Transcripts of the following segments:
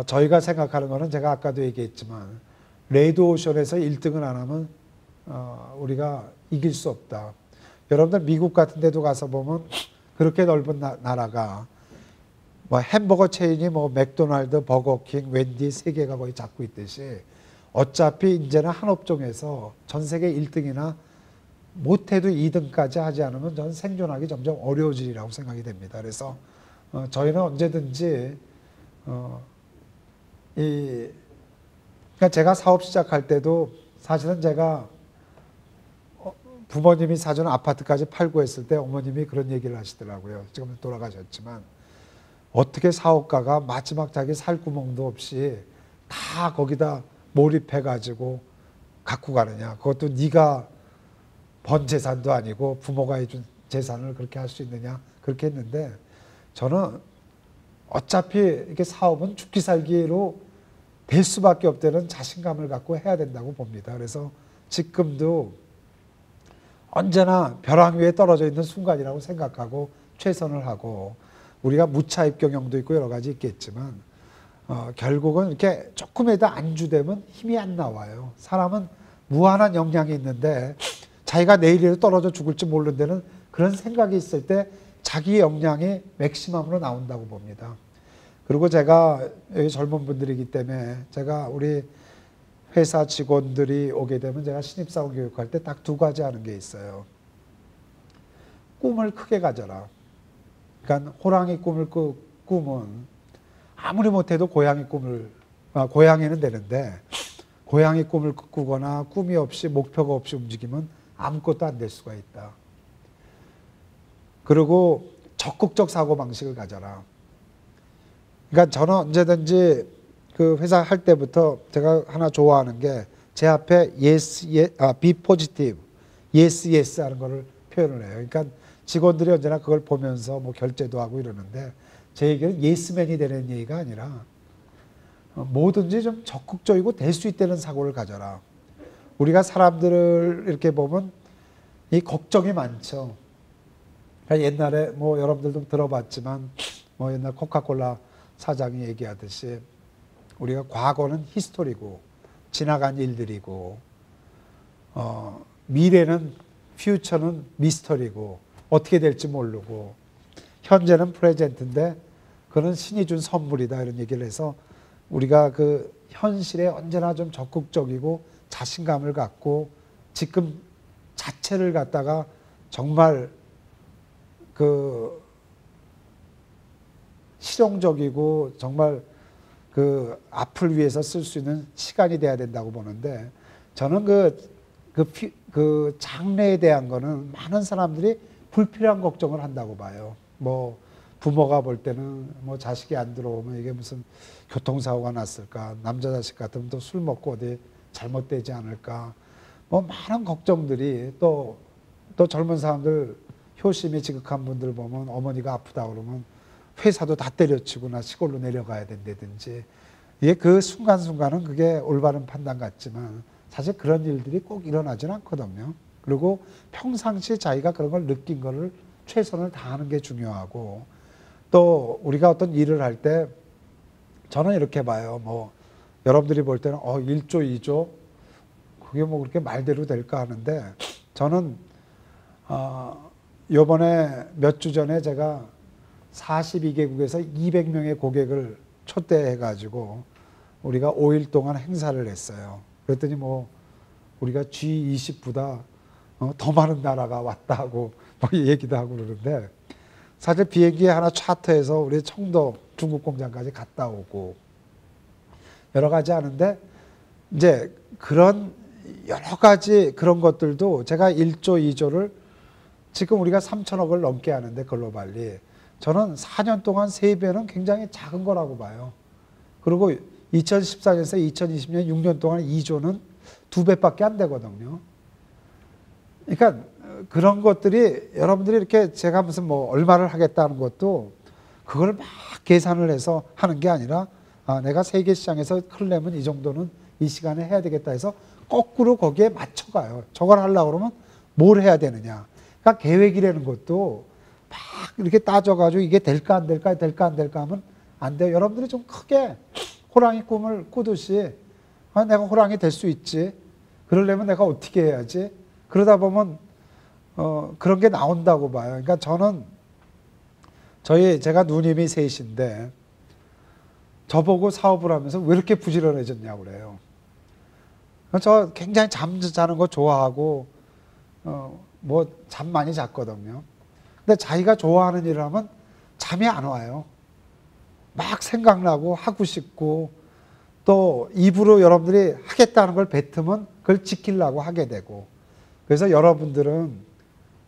저희가 생각하는 거는 제가 아까도 얘기했지만 레드오션에서 1등을 안 하면 우리가 이길 수 없다. 여러분들 미국 같은 데도 가서 보면 그렇게 넓은 나라가 뭐 햄버거 체인이 뭐 맥도날드, 버거킹, 웬디 세 개가 거의 잡고 있듯이 어차피 이제는 한 업종에서 전 세계 1등이나 못해도 2등까지 하지 않으면 저는 생존하기 점점 어려워지리라고 생각이 됩니다. 그래서 저희는 언제든지 그러니까 제가 사업 시작할 때도 사실은 제가 부모님이 사준 아파트까지 팔고 했을 때 어머님이 그런 얘기를 하시더라고요. 지금 돌아가셨지만 어떻게 사업가가 마지막 자기 살 구멍도 없이 다 거기다 몰입해가지고 갖고 가느냐. 그것도 네가 번 재산도 아니고 부모가 해준 재산을 그렇게 할 수 있느냐. 그렇게 했는데 저는 어차피 이렇게 사업은 죽기 살기로 될 수밖에 없다는 자신감을 갖고 해야 된다고 봅니다. 그래서 지금도 언제나 벼랑 위에 떨어져 있는 순간이라고 생각하고 최선을 하고 우리가 무차입 경영도 있고 여러 가지 있겠지만 결국은 이렇게 조금에도 안주되면 힘이 안 나와요. 사람은 무한한 역량이 있는데 자기가 내일이라도 떨어져 죽을지 모르는 데는 그런 생각이 있을 때 자기 역량이 맥시멈으로 나온다고 봅니다. 그리고 제가 여기 젊은 분들이기 때문에 제가 우리 회사 직원들이 오게 되면 제가 신입사원 교육할 때 딱 두 가지 하는 게 있어요. 꿈을 크게 가져라. 그러니까 호랑이 꿈을 꾸면 아무리 못해도 고양이는 되는데 고양이 꿈을 꾸거나 꿈이 없이 목표가 없이 움직이면 아무것도 안 될 수가 있다. 그리고 적극적 사고방식을 가져라. 그러니까 저는 언제든지 그 회사 할 때부터 제가 하나 좋아하는 게 제 앞에 be positive, yes 하는 거를 표현을 해요. 그러니까 직원들이 언제나 그걸 보면서 뭐 결제도 하고 이러는데 제 얘기는 예스맨이 되는 얘기가 아니라 뭐든지 좀 적극적이고 될 수 있다는 사고를 가져라. 우리가 사람들을 이렇게 보면 이 걱정이 많죠. 그러니까 옛날에 뭐 여러분들도 들어봤지만 뭐 옛날 코카콜라 사장이 얘기하듯이 우리가 과거는 히스토리고 지나간 일들이고 미래는 퓨처는 미스터리고 어떻게 될지 모르고 현재는 프레젠트인데 그는 신이 준 선물이다 이런 얘기를 해서 우리가 그 현실에 언제나 좀 적극적이고 자신감을 갖고 지금 자체를 갖다가 정말 그 실용적이고 정말 그 앞을 위해서 쓸 수 있는 시간이 돼야 된다고 보는데 저는 그 장래에 대한 거는 많은 사람들이 불필요한 걱정을 한다고 봐요. 뭐 부모가 볼 때는 뭐 자식이 안 들어오면 이게 무슨 교통사고가 났을까, 남자 자식 같으면 또 술 먹고 어디 잘못되지 않을까, 뭐 많은 걱정들이 또 젊은 사람들 효심이 지극한 분들 보면 어머니가 아프다 그러면 회사도 다 때려치고 나 시골로 내려가야 된다든지 이게 그 순간순간은 그게 올바른 판단 같지만 사실 그런 일들이 꼭 일어나지는 않거든요. 그리고 평상시 자기가 그런 걸 느낀 거를 최선을 다하는 게 중요하고 또 우리가 어떤 일을 할 때 저는 이렇게 봐요. 뭐 여러분들이 볼 때는 1조, 2조 그게 뭐 그렇게 말대로 될까 하는데 저는 요번에 몇 주 전에 제가 42개국에서 200명의 고객을 초대해가지고 우리가 5일 동안 행사를 했어요. 그랬더니 뭐 우리가 G20보다 더 많은 나라가 왔다고 뭐 얘기도 하고 그러는데 사실 비행기 하나 차트해서 우리 청도 중국 공장까지 갔다 오고 여러 가지 하는데 이제 그런 여러 가지 그런 것들도 제가 1조, 2조를 지금 우리가 3천억을 넘게 하는데 글로벌리 저는 4년 동안 3배는 굉장히 작은 거라고 봐요. 그리고 2014년에서 2020년 6년 동안 2조는 2배밖에 안 되거든요. 그러니까 그런 것들이 여러분들이 이렇게 제가 무슨 뭐 얼마를 하겠다는 것도 그걸 막 계산을 해서 하는 게 아니라 내가 세계 시장에서 클려면 이 정도는 이 시간에 해야 되겠다 해서 거꾸로 거기에 맞춰가요. 저걸 하려고 그러면 뭘 해야 되느냐. 그러니까 계획이라는 것도 막 이렇게 따져가지고 이게 될까 안 될까 하면 안 돼요. 여러분들이 좀 크게 호랑이 꿈을 꾸듯이 아, 내가 호랑이 될 수 있지. 그러려면 내가 어떻게 해야지. 그러다 보면 그런 게 나온다고 봐요. 그러니까 저는 제가 누님이 셋인데 저보고 사업을 하면서 왜 이렇게 부지런해졌냐고 그래요. 저 굉장히 잠 자는 거 좋아하고 뭐 잠 많이 잤거든요. 근데 자기가 좋아하는 일을 하면 잠이 안 와요. 막 생각나고 하고 싶고 또 입으로 여러분들이 하겠다는 걸 뱉으면 그걸 지키려고 하게 되고 그래서 여러분들은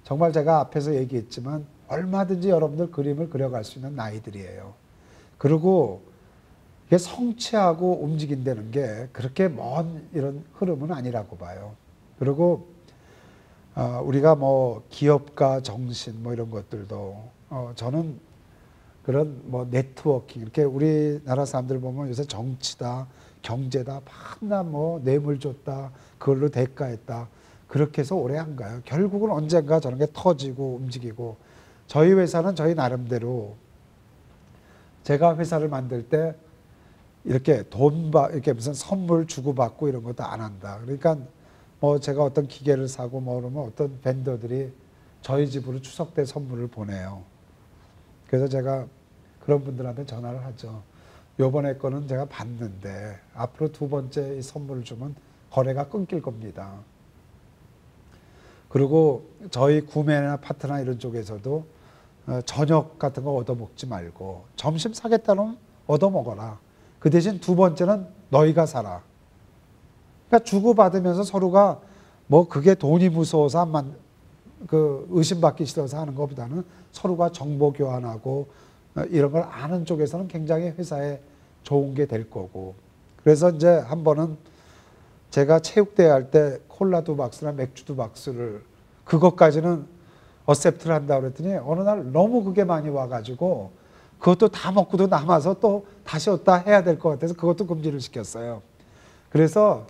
정말 제가 앞에서 얘기했지만 얼마든지 여러분들 그림을 그려갈 수 있는 나이들이에요. 그리고 이게 성취하고 움직인다는 게 그렇게 먼 이런 흐름은 아니라고 봐요. 그리고 우리가 뭐 기업가 정신 뭐 이런 것들도 저는 그런 뭐 네트워킹 이렇게 우리나라 사람들 보면 요새 정치다 경제다 맨날 뭐 뇌물 줬다 그걸로 대가했다 그렇게 해서 오래 안 가요. 결국은 언젠가 저런 게 터지고 움직이고 저희 회사는 저희 나름대로 제가 회사를 만들 때 이렇게 이렇게 무슨 선물 주고받고 이런 것도 안 한다. 그러니까 뭐 제가 어떤 기계를 사고 뭐 그러면 어떤 벤더들이 저희 집으로 추석 때 선물을 보내요. 그래서 제가 그런 분들한테 전화를 하죠. 요번에 거는 제가 받는데 앞으로 두 번째 이 선물을 주면 거래가 끊길 겁니다. 그리고 저희 구매나 파트나 이런 쪽에서도 저녁 같은 거 얻어먹지 말고 점심 사겠다면 얻어먹어라. 그 대신 두 번째는 너희가 사라. 그러니까 주고받으면서 서로가 뭐 그게 돈이 무서워서 의심받기 싫어서 하는 것보다는 서로가 정보 교환하고 이런 걸 아는 쪽에서는 굉장히 회사에 좋은 게 될 거고. 그래서 이제 한 번은 제가 체육대회 할 때 콜라 2박스나 맥주 2박스를 그것까지는 어셉트를 한다고 그랬더니 어느 날 너무 그게 많이 와가지고 그것도 다 먹고도 남아서 또 다시 얻다 해야 될 것 같아서 그것도 금지를 시켰어요. 그래서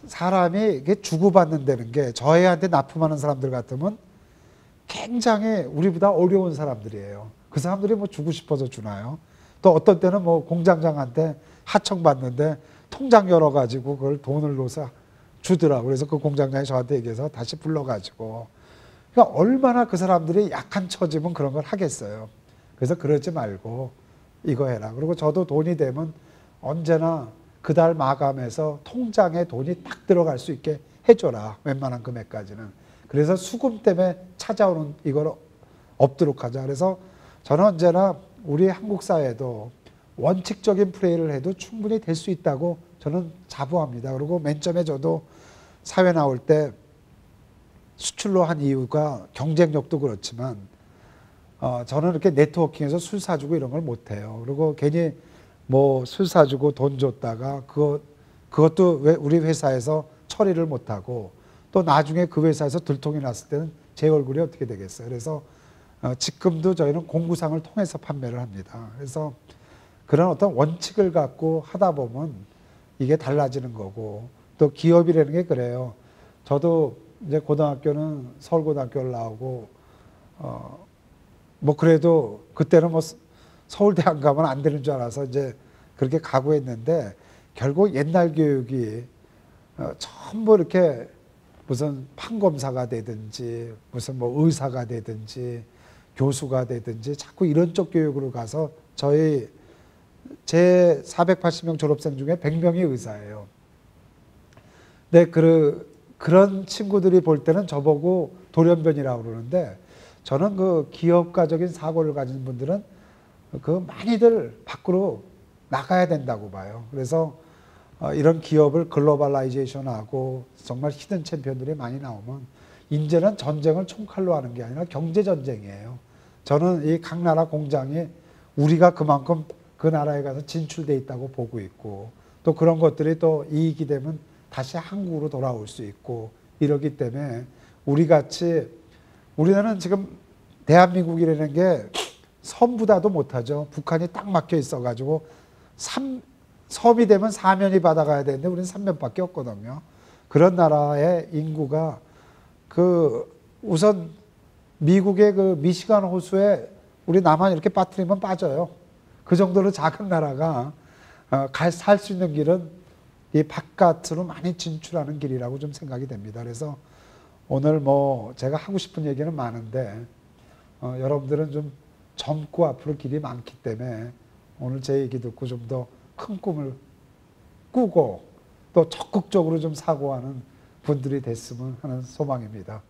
사람이 이게 주고받는다는 게 저희한테 납품하는 사람들 같으면 굉장히 우리보다 어려운 사람들이에요. 그 사람들이 뭐 주고 싶어서 주나요? 또 어떤 때는 뭐 공장장한테 하청받는데 통장 열어가지고 그걸 돈을 넣어서 주더라고요. 그래서 그 공장장이 저한테 얘기해서 다시 불러가지고. 그러니까 얼마나 그 사람들이 약한 처지면 그런 걸 하겠어요. 그래서 그러지 말고 이거 해라. 그리고 저도 돈이 되면 언제나 그달 마감해서 통장에 돈이 딱 들어갈 수 있게 해줘라. 웬만한 금액까지는. 그래서 수금 때문에 찾아오는 이걸 없도록 하자. 그래서 저는 언제나 우리 한국 사회도 원칙적인 플레이를 해도 충분히 될 수 있다고 저는 자부합니다. 그리고 맨 처음에 저도 사회 나올 때 수출로 한 이유가 경쟁력도 그렇지만 저는 이렇게 네트워킹에서 술 사주고 이런 걸 못해요. 그리고 괜히 뭐 술 사주고 돈 줬다가 그것도 왜 우리 회사에서 처리를 못하고 또 나중에 그 회사에서 들통이 났을 때는 제 얼굴이 어떻게 되겠어요. 그래서 지금도 저희는 공구상을 통해서 판매를 합니다. 그래서 그런 어떤 원칙을 갖고 하다 보면 이게 달라지는 거고 또 기업이라는 게 그래요. 저도 이제 고등학교는 서울고등학교를 나오고 뭐 그래도 그때는 뭐 서울대 안 가면 안 되는 줄 알아서 이제 그렇게 각오했는데 결국 옛날 교육이 전부 이렇게 무슨 판검사가 되든지 무슨 뭐 의사가 되든지 교수가 되든지 자꾸 이런 쪽 교육으로 가서 제 480명 졸업생 중에 100명이 의사예요. 근데 그런 친구들이 볼 때는 저보고 돌연변이라고 그러는데 저는 그 기업가적인 사고를 가진 분들은 그 많이들 밖으로 나가야 된다고 봐요. 그래서 이런 기업을 글로벌라이제이션하고 정말 히든 챔피언들이 많이 나오면 이제는 전쟁을 총칼로 하는 게 아니라 경제 전쟁이에요. 저는 이 각 나라 공장이 우리가 그만큼 그 나라에 가서 진출돼 있다고 보고 있고 또 그런 것들이 또 이익이 되면 다시 한국으로 돌아올 수 있고 이러기 때문에 우리나라는 지금 대한민국이라는 게 섬보다도 못하죠. 북한이 딱 막혀 있어가지고 섬이 되면 사면이 받아가야 되는데 우리는 3면밖에 없거든요. 그런 나라의 인구가 우선 미국의 그 미시간 호수에 우리 남한 이렇게 빠뜨리면 빠져요. 그 정도로 작은 나라가 살 수 있는 길은 이 바깥으로 많이 진출하는 길이라고 좀 생각이 됩니다. 그래서 오늘 뭐 제가 하고 싶은 얘기는 많은데 여러분들은 좀 젊고 앞으로 길이 많기 때문에 오늘 제 얘기 듣고 좀 더 큰 꿈을 꾸고 또 적극적으로 좀 사고하는 분들이 됐으면 하는 소망입니다.